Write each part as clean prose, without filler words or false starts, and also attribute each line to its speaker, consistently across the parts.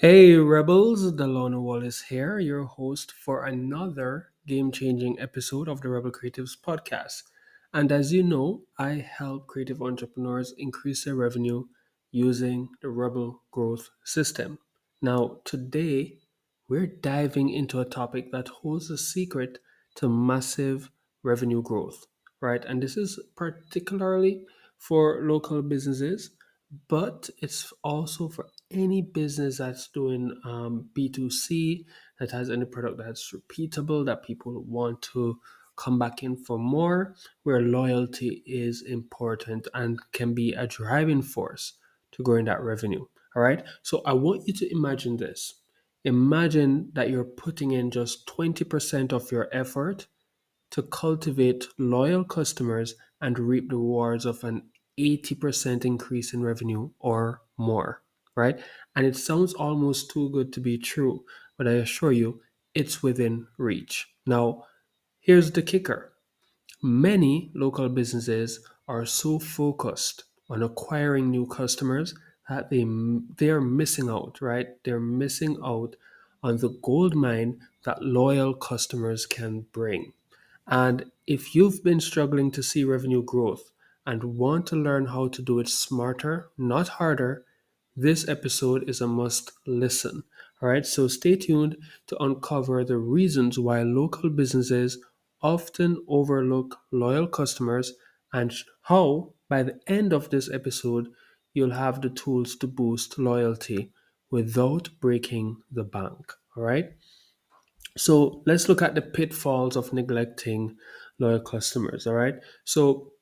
Speaker 1: Hey Rebels, Delano Wallace here, your host for another game changing episode of the Rebel Creatives podcast. And as you know, I help creative entrepreneurs increase their revenue using the Rebel Growth System. Now, today, we're diving into a topic that holds the secret to massive revenue growth, right? And this is particularly for local businesses, but it's also for any business that's doing B2C, that has any product that's repeatable, that people want to come back in for more, where loyalty is important and can be a driving force to growing that revenue. All right. So I want you to imagine this. Imagine that you're putting in just 20% of your effort to cultivate loyal customers and reap the rewards of an 80% increase in revenue or more, right? And it sounds almost too good to be true, but I assure you it's within reach. Now, here's the kicker. Many local businesses are so focused on acquiring new customers that they're missing out, right? They're missing out on the gold mine that loyal customers can bring. And if you've been struggling to see revenue growth and want to learn how to do it smarter, not harder, this episode is a must listen. All right, so stay tuned to uncover the reasons why local businesses often overlook loyal customers and how, by the end of this episode, you'll have the tools to boost loyalty without breaking the bank. All right. So let's look at the pitfalls of neglecting loyal customers. All right. So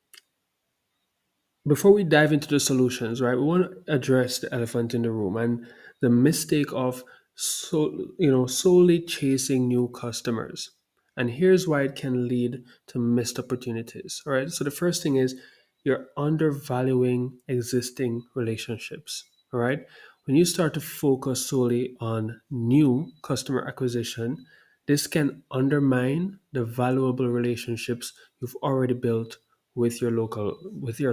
Speaker 1: before we dive into the solutions, right, we want to address the elephant in the room and the mistake of solely chasing new customers. And here's why it can lead to missed opportunities. All right. So the first thing is you're undervaluing existing relationships. All right. When you start to focus solely on new customer acquisition, this can undermine the valuable relationships you've already built with your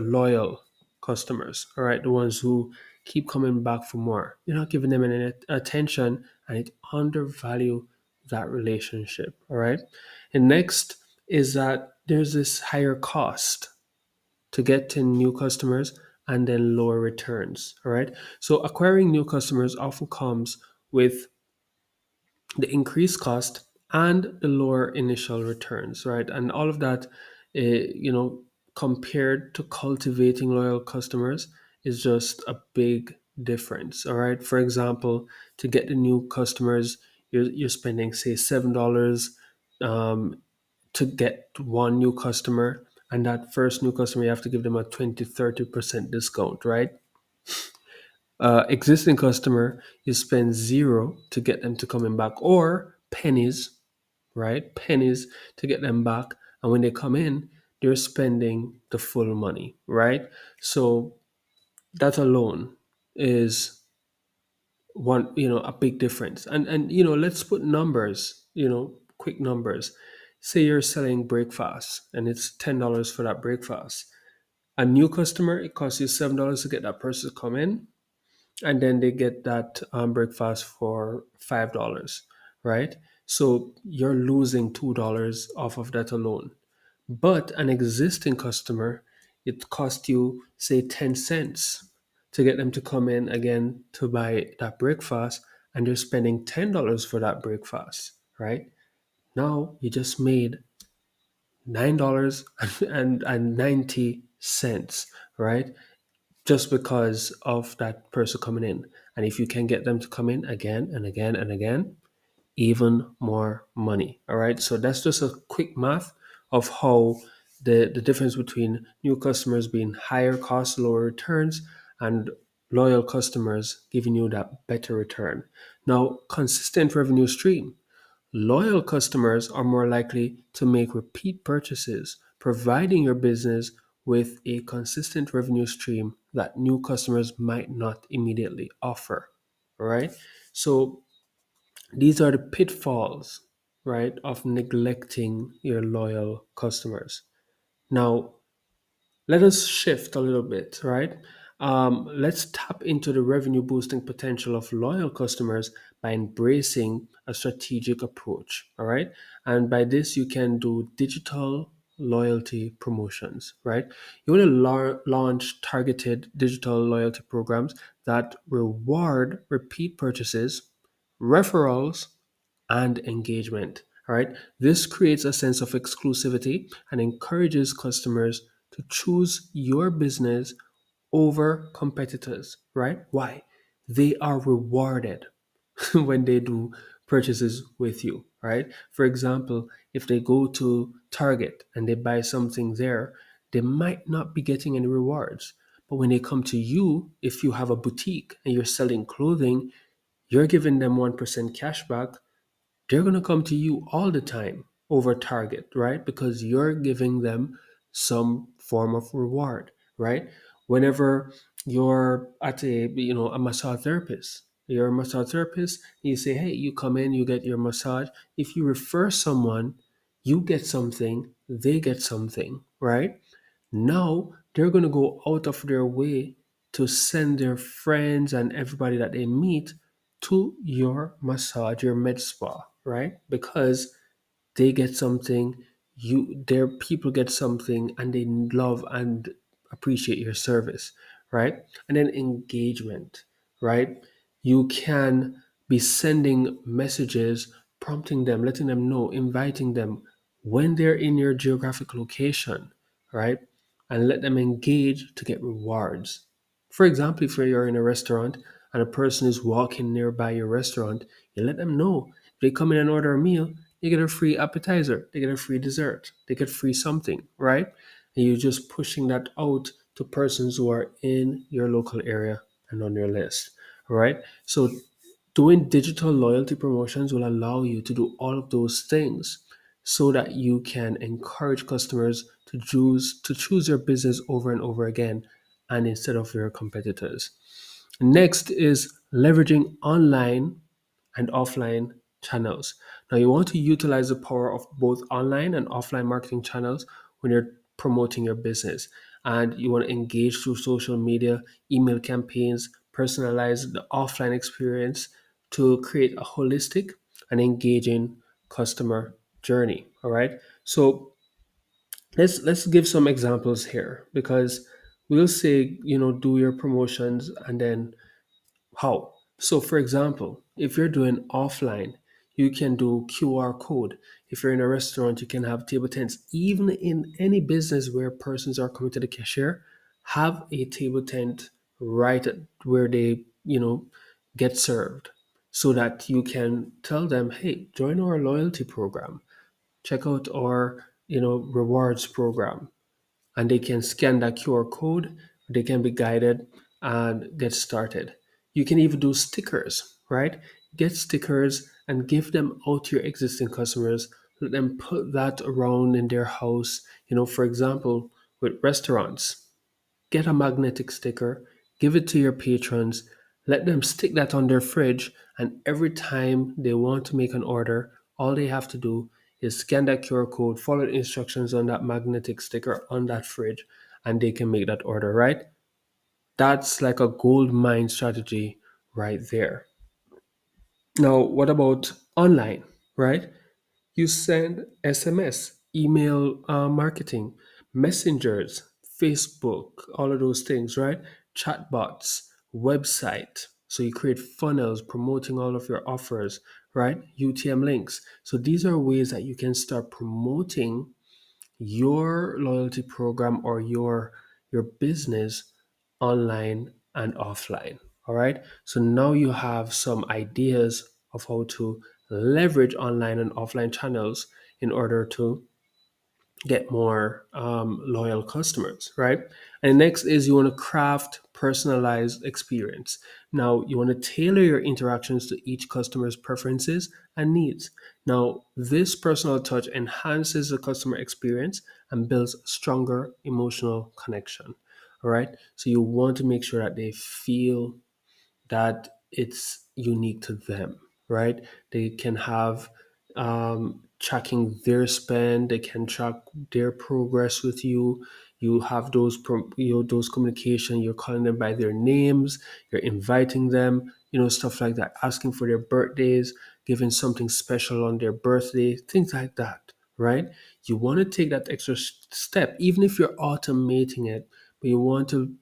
Speaker 1: loyal customers. All right, the ones who keep coming back for more. You're not giving them any attention, and it undervalue that relationship. All right, and next is that there's this higher cost to get to new customers and then lower returns. All right, so acquiring new customers often comes with the increased cost and the lower initial returns, right? And all of that, compared to cultivating loyal customers, is just a big difference. All right. For example, to get the new customers, you're spending say $7 um, to get one new customer, and that first new customer you have to give them a 20-30% discount, right? Existing customer, you spend zero to get them to coming back, or pennies, right? Pennies to get them back. And when they come in, they're spending the full money, right? So that alone is a big difference. And let's put numbers, quick numbers. Say you're selling breakfast and it's $10 for that breakfast. A new customer, it costs you $7 to get that person to come in, and then they get that breakfast for $5, right? So you're losing $2 off of that alone. But an existing customer, it cost you say 10 cents to get them to come in again to buy that breakfast, and they're spending $10 for that breakfast, right? Now you just made $9.90, right? Just because of that person coming in. And if you can get them to come in again and again and again, even more money. All right. So that's just a quick math of how the difference between new customers being higher cost, lower returns, and loyal customers giving you that better return. Now, consistent revenue stream. Loyal customers are more likely to make repeat purchases, providing your business with a consistent revenue stream that new customers might not immediately offer. All right. So these are the pitfalls, right, of neglecting your loyal customers. Now, let us shift a little bit, right? Let's tap into the revenue boosting potential of loyal customers by embracing a strategic approach. All right. And by this, you can do digital loyalty promotions, right? You want to launch targeted digital loyalty programs that reward repeat purchases, referrals, and engagement. All right. This creates a sense of exclusivity and encourages customers to choose your business over competitors, right? Why? They are rewarded when they do purchases with you, right? For example, if they go to Target and they buy something there, they might not be getting any rewards. But when they come to you, if you have a boutique and you're selling clothing, you're giving them 1% cash back, they're going to come to you all the time over Target, right? Because you're giving them some form of reward, right? Whenever you're at a massage therapist, you're a massage therapist, you say, hey, you come in, you get your massage. If you refer someone, you get something, they get something, right? Now they're going to go out of their way to send their friends and everybody that they meet to your massage, your med spa, right? Because they get something, their people get something, and they love and appreciate your service, right? And then engagement, right? You can be sending messages, prompting them, letting them know, inviting them when they're in your geographic location, right? And let them engage to get rewards. For example, if you're in a restaurant and a person is walking nearby your restaurant, you let them know. If they come in and order a meal, you get a free appetizer, they get a free dessert, they get free something, right? And you're just pushing that out to persons who are in your local area and on your list, all right? So doing digital loyalty promotions will allow you to do all of those things so that you can encourage customers to choose your business over and over again and instead of your competitors. Next is leveraging online and offline channels. Now, you want to utilize the power of both online and offline marketing channels when you're promoting your business. And you want to engage through social media, email campaigns, personalize the offline experience to create a holistic and engaging customer journey. All right. So let's give some examples here because we'll say, do your promotions and then how? So, for example, if you're doing offline, you can do QR code. If you're in a restaurant, you can have table tents. Even in any business where persons are coming to the cashier, have a table tent right where they, get served so that you can tell them, hey, join our loyalty program, check out our, rewards program, and they can scan that QR code, they can be guided and get started. You can even do stickers, right? Get stickers and give them out to your existing customers. Let them put that around in their house. For example, with restaurants, get a magnetic sticker, give it to your patrons, let them stick that on their fridge, and every time they want to make an order, all they have to do is scan that QR code, follow the instructions on that magnetic sticker on that fridge, and they can make that order, right? That's like a gold mine strategy right there. Now, what about online, right? You send SMS, email marketing, messengers, Facebook, all of those things, right? Chatbots, website. So you create funnels promoting all of your offers, right? UTM links. So these are ways that you can start promoting your loyalty program or your business online and offline. All right. So now you have some ideas of how to leverage online and offline channels in order to get more loyal customers, right? And next is you want to craft personalized experience. Now you want to tailor your interactions to each customer's preferences and needs. Now this personal touch enhances the customer experience and builds stronger emotional connection. All right. So you want to make sure that they feel that it's unique to them, right? They can have tracking their spend, they can track their progress with you. You have those communication. You're calling them by their names. You're inviting them. Stuff like that. Asking for their birthdays, giving something special on their birthday, things like that. Right? You want to take that extra step, even if you're automating it, but you want to,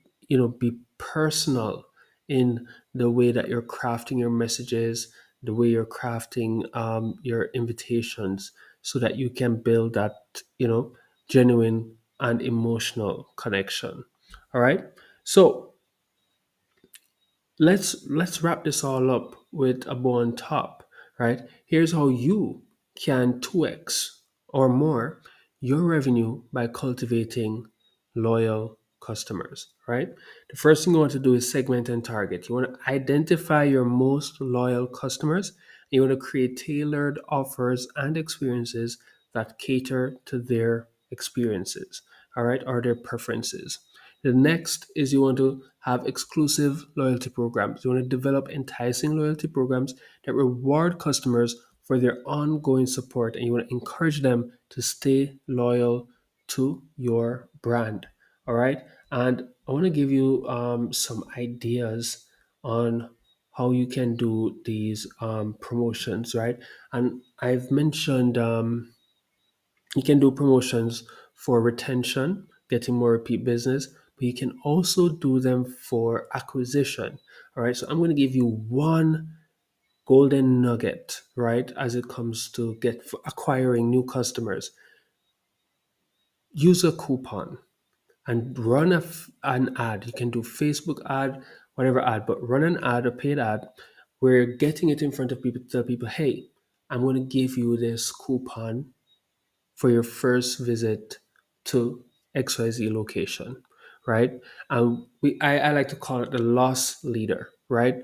Speaker 1: be personal in the way that you're crafting your messages, the way you're crafting your invitations, so that you can build that, genuine and emotional connection. All right. So let's wrap this all up with a bow on top, right? Here's how you can 2x or more your revenue by cultivating loyal customers, right? The first thing you want to do is segment and target. You want to identify your most loyal customers. You want to create tailored offers and experiences that cater to their experiences, all right, or their preferences. The next is you want to have exclusive loyalty programs. You want to develop enticing loyalty programs that reward customers for their ongoing support, and you want to encourage them to stay loyal to your brand. All right. And I want to give you some ideas on how you can do these promotions, right? And I've mentioned you can do promotions for retention, getting more repeat business, but you can also do them for acquisition. All right. So I'm going to give you one golden nugget, right, as it comes to get for acquiring new customers. Use a coupon and run an ad. You can do Facebook ad, whatever ad, but run an ad, a paid ad, where you're getting it in front of people to tell people, hey, I'm going to give you this coupon for your first visit to XYZ location, right? I like to call it the loss leader, right?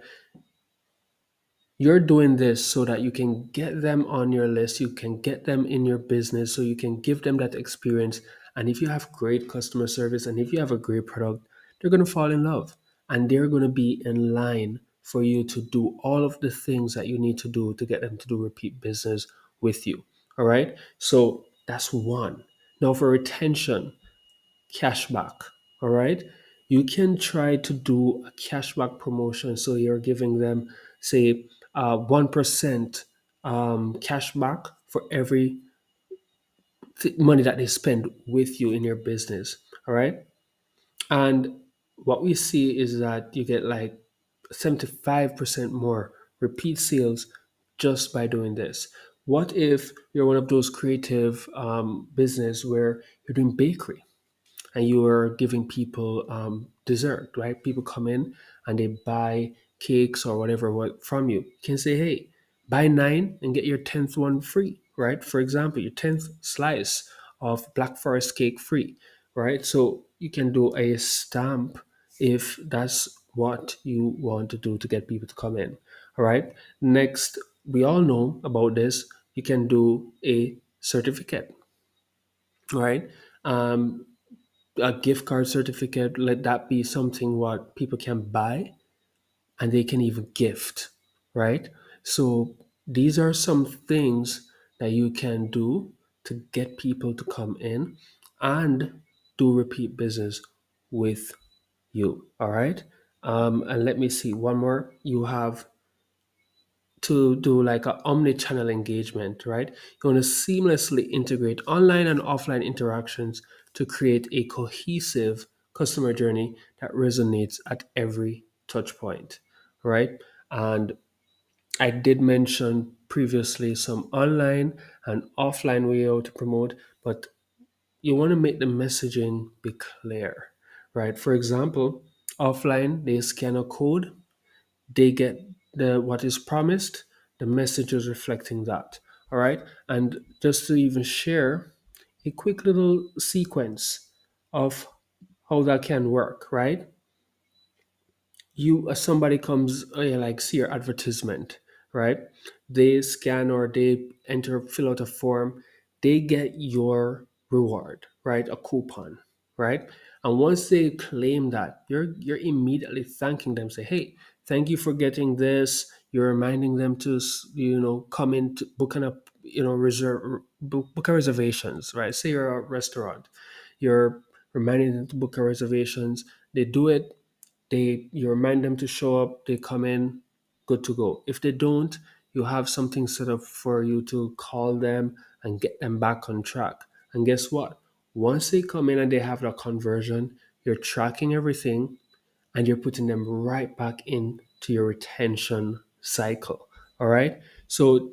Speaker 1: You're doing this so that you can get them on your list, you can get them in your business, so you can give them that experience. And if you have great customer service and if you have a great product, they're going to fall in love and they're going to be in line for you to do all of the things that you need to do to get them to do repeat business with you. All right. So that's one. Now, for retention, cashback. All right. You can try to do a cashback promotion. So you're giving them, say, 1% cashback for every money that they spend with you in your business. All right. And what we see is that you get like 75% more repeat sales just by doing this. What if you're one of those creative business where you're doing bakery? And you are giving people dessert, right? People come in and they buy cakes or whatever from you. You can say, hey, buy nine and get your 10th one free, right? For example, your 10th slice of Black Forest cake free, right? So you can do a stamp if that's what you want to do to get people to come in, all right? Next, we all know about this. You can do a certificate, right? Um, a gift card certificate, let that be something what people can buy and they can even gift, right? So these are some things that you can do to get people to come in and do repeat business with you. All right. And let me see one more. You have to do like a omni-channel engagement, right? You want to seamlessly integrate online and offline interactions to create a cohesive customer journey that resonates at every touch point, right? And I did mention previously some online and offline way how to promote, but you want to make the messaging be clear, right? For example, offline, they scan a code, they get the what is promised, the message is reflecting that. All right. And just to even share a quick little sequence of how that can work, right? You somebody comes like see your advertisement, right? They scan or they enter fill out a form, they get your reward, right? A coupon, right? And once they claim that, you're immediately thanking them, say, hey, thank you for getting this. You're reminding them to come in to book an up, reserve book a reservations, right? Say you're a restaurant, you're reminding them to book your reservations. They do it, you remind them to show up, they come in, good to go. If they don't, you have something set up for you to call them and get them back on track. And guess what? Once they come in and they have that conversion, you're tracking everything and you're putting them right back into your retention cycle. All right. So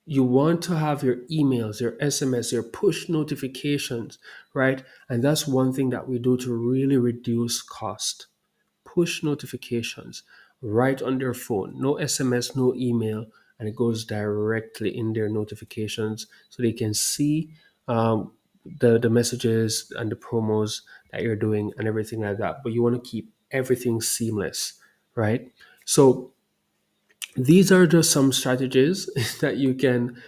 Speaker 1: you want to have your emails, your SMS, your push notifications, right? And that's one thing that we do to really reduce cost. Push notifications right on their phone. No SMS, no email, and it goes directly in their notifications so they can see the messages and the promos that you're doing and everything like that. But you want to keep everything seamless, right? So these are just some strategies that you can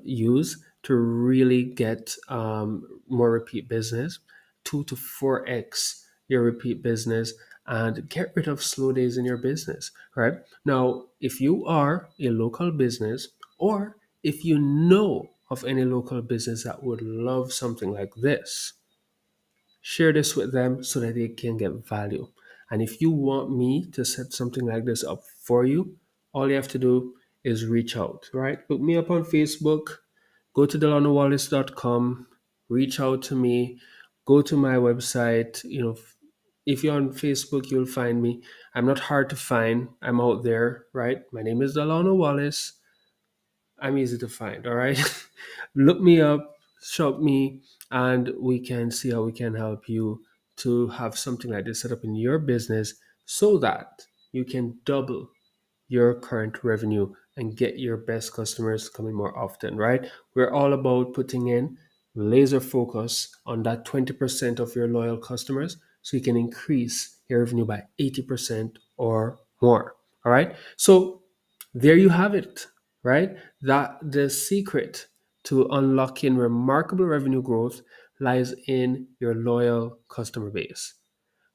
Speaker 1: use to really get more repeat business, 2 to 4x your repeat business, and get rid of slow days in your business, right? Now, if you are a local business, or if you know of any local business that would love something like this, share this with them so that they can get value. And if you want me to set something like this up for you, all you have to do is reach out, right? Look me up on Facebook, go to delanowallace.com, reach out to me, go to my website. If you're on Facebook, you'll find me. I'm not hard to find. I'm out there, right? My name is Delano Wallace. I'm easy to find. All right. Look me up, shop me, and we can see how we can help you to have something like this set up in your business so that you can double your current revenue and get your best customers coming more often, right? We're all about putting in laser focus on that 20% of your loyal customers so you can increase your revenue by 80% or more. All right. So there you have it, right? That the secret to unlocking remarkable revenue growth lies in your loyal customer base.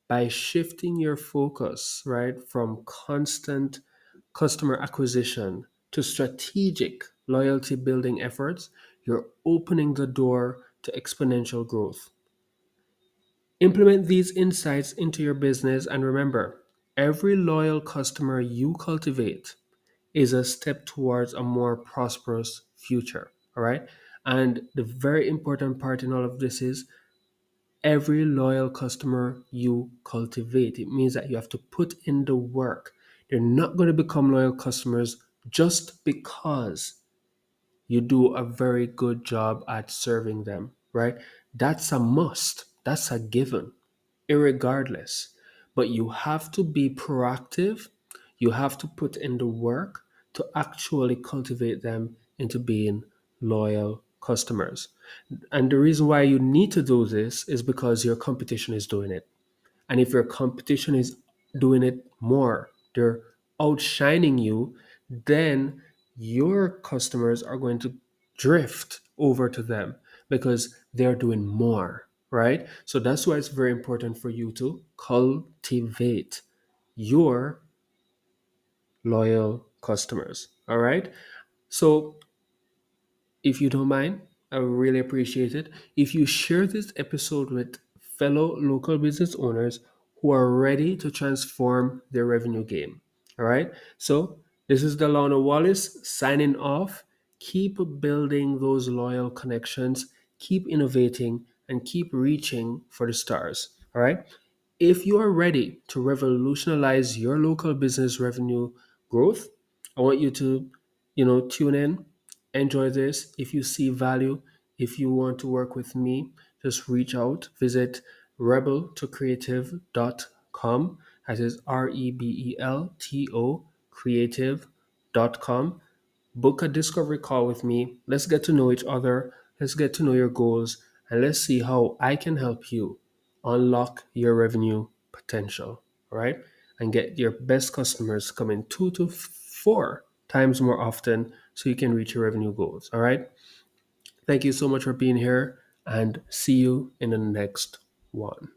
Speaker 1: By shifting your focus, right, from constant customer acquisition to strategic loyalty building efforts, you're opening the door to exponential growth. Implement these insights into your business and remember, every loyal customer you cultivate is a step towards a more prosperous future. All right. And the very important part in all of this is every loyal customer you cultivate. It means that you have to put in the work. They're not going to become loyal customers just because you do a very good job at serving them, right? That's a must. That's a given, irregardless. But you have to be proactive. You have to put in the work to actually cultivate them into being loyal customers. And the reason why you need to do this is because your competition is doing it. And if your competition is doing it more, they're outshining you, then your customers are going to drift over to them because they're doing more, right? So that's why it's very important for you to cultivate your loyal customers. All right. So if you don't mind, I would really appreciate it if you share this episode with fellow local business owners who are ready to transform their revenue game. All right. So this is Delano Wallace signing off. Keep building those loyal connections, keep innovating, and keep reaching for the stars. All right. If you are ready to revolutionize your local business revenue growth, I want you to, tune in, enjoy this. If you see value, if you want to work with me, just reach out, visit rebeltocreative.com. That is REBELTO creative.com. Book a discovery call with me. Let's get to know each other. Let's get to know your goals and let's see how I can help you unlock your revenue potential, all right? And get your best customers coming 2 to 4 times more often so you can reach your revenue goals, all right? Thank you so much for being here and see you in the next one.